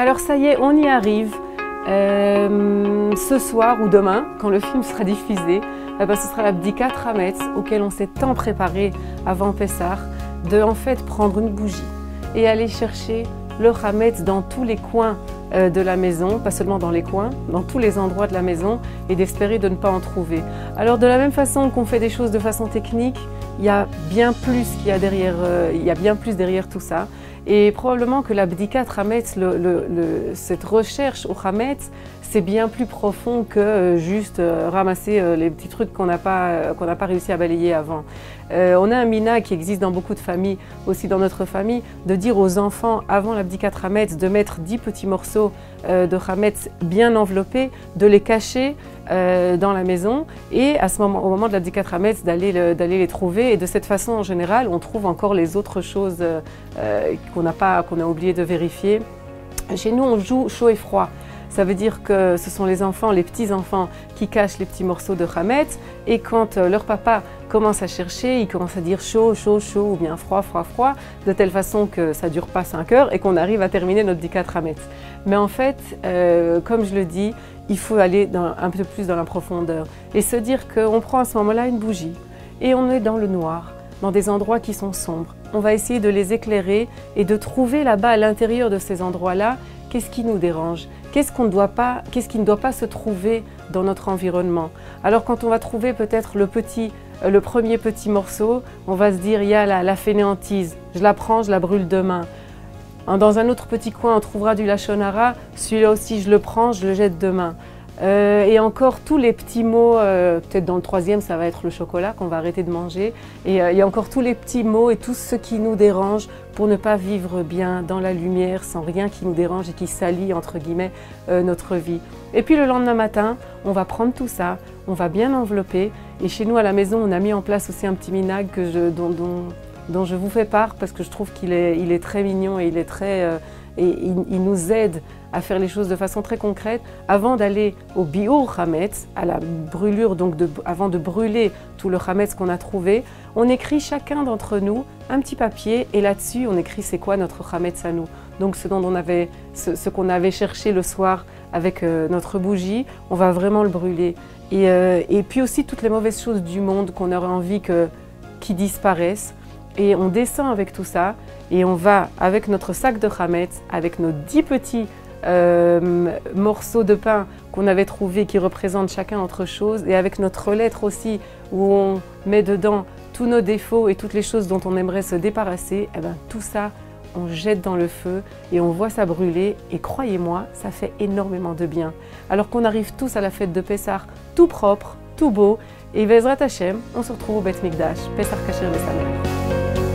Alors ça y est, on y arrive. Ce soir ou demain, quand le film sera diffusé, ce sera l'Abdikat Hametz auquel on s'est tant préparé avant Pessah, de en fait prendre une bougie et aller chercher le Hametz dans tous les coins de la maison, pas seulement dans les coins, dans tous les endroits de la maison, et d'espérer de ne pas en trouver. Alors de la même façon qu'on fait des choses de façon technique, il y a bien plus derrière tout ça. Et probablement que l'Abdikat Hametz, cette recherche au Hametz, c'est bien plus profond que juste ramasser les petits trucs qu'on n'a pas réussi à balayer avant. On a un mina qui existe dans beaucoup de familles, aussi dans notre famille, de dire aux enfants, avant l'Abdikat Hametz, de mettre 10 petits morceaux de Hametz bien enveloppés, de les cacher dans la maison et au moment de l'Abdikat Hametz, d'aller les trouver. Et de cette façon, en général, on trouve encore les autres choses qu'on a oublié de vérifier. Chez nous, on joue chaud et froid. Ça veut dire que ce sont les enfants, les petits-enfants qui cachent les petits morceaux de Hametz, et quand leur papa commence à chercher, il commence à dire chaud, chaud, chaud, ou bien froid, froid, froid, de telle façon que ça ne dure pas 5 heures et qu'on arrive à terminer notre Abdikat Hametz. Mais en fait, comme je le dis, il faut aller un peu plus dans la profondeur et se dire qu'on prend à ce moment-là une bougie et on est dans le noir, dans des endroits qui sont sombres. On va essayer de les éclairer et de trouver là-bas, à l'intérieur de ces endroits-là, qu'est-ce qui nous dérange, qu'est-ce qui ne doit pas se trouver dans notre environnement. Alors quand on va trouver peut-être le premier petit morceau, on va se dire, il y a la fainéantise, je la prends, je la brûle demain. Dans un autre petit coin, on trouvera du lachon hara, celui-là aussi je le prends, je le jette demain. Et encore tous les petits mots, peut-être dans le troisième ça va être le chocolat qu'on va arrêter de manger. Et il y a encore tous les petits mots et tout ce qui nous dérange pour ne pas vivre bien dans la lumière, sans rien qui nous dérange et qui salit entre guillemets notre vie. Et puis le lendemain matin, on va prendre tout ça, on va bien envelopper. Et chez nous à la maison, on a mis en place aussi un petit minag dont je vous fais part parce que je trouve qu'il est très mignon et il nous aide à faire les choses de façon très concrète. Avant d'aller au biur Hametz, à la brûlure, donc avant de brûler tout le Hametz qu'on a trouvé, on écrit chacun d'entre nous un petit papier et là-dessus on écrit c'est quoi notre Hametz à nous. Donc ce qu'on avait cherché le soir avec notre bougie, on va vraiment le brûler. Et puis aussi toutes les mauvaises choses du monde qu'on aurait envie qui disparaissent. Et on descend avec tout ça et on va avec notre sac de Hametz, avec nos 10 petits morceaux de pain qu'on avait trouvés qui représentent chacun autre chose, et avec notre lettre aussi où on met dedans tous nos défauts et toutes les choses dont on aimerait se débarrasser, et bien tout ça on jette dans le feu et on voit ça brûler, et croyez-moi, ça fait énormément de bien. Alors qu'on arrive tous à la fête de Pessah tout propre, tout beau, et Bezrat Hashem, on se retrouve au Beth Mikdash, Pessah Kasher Besameach.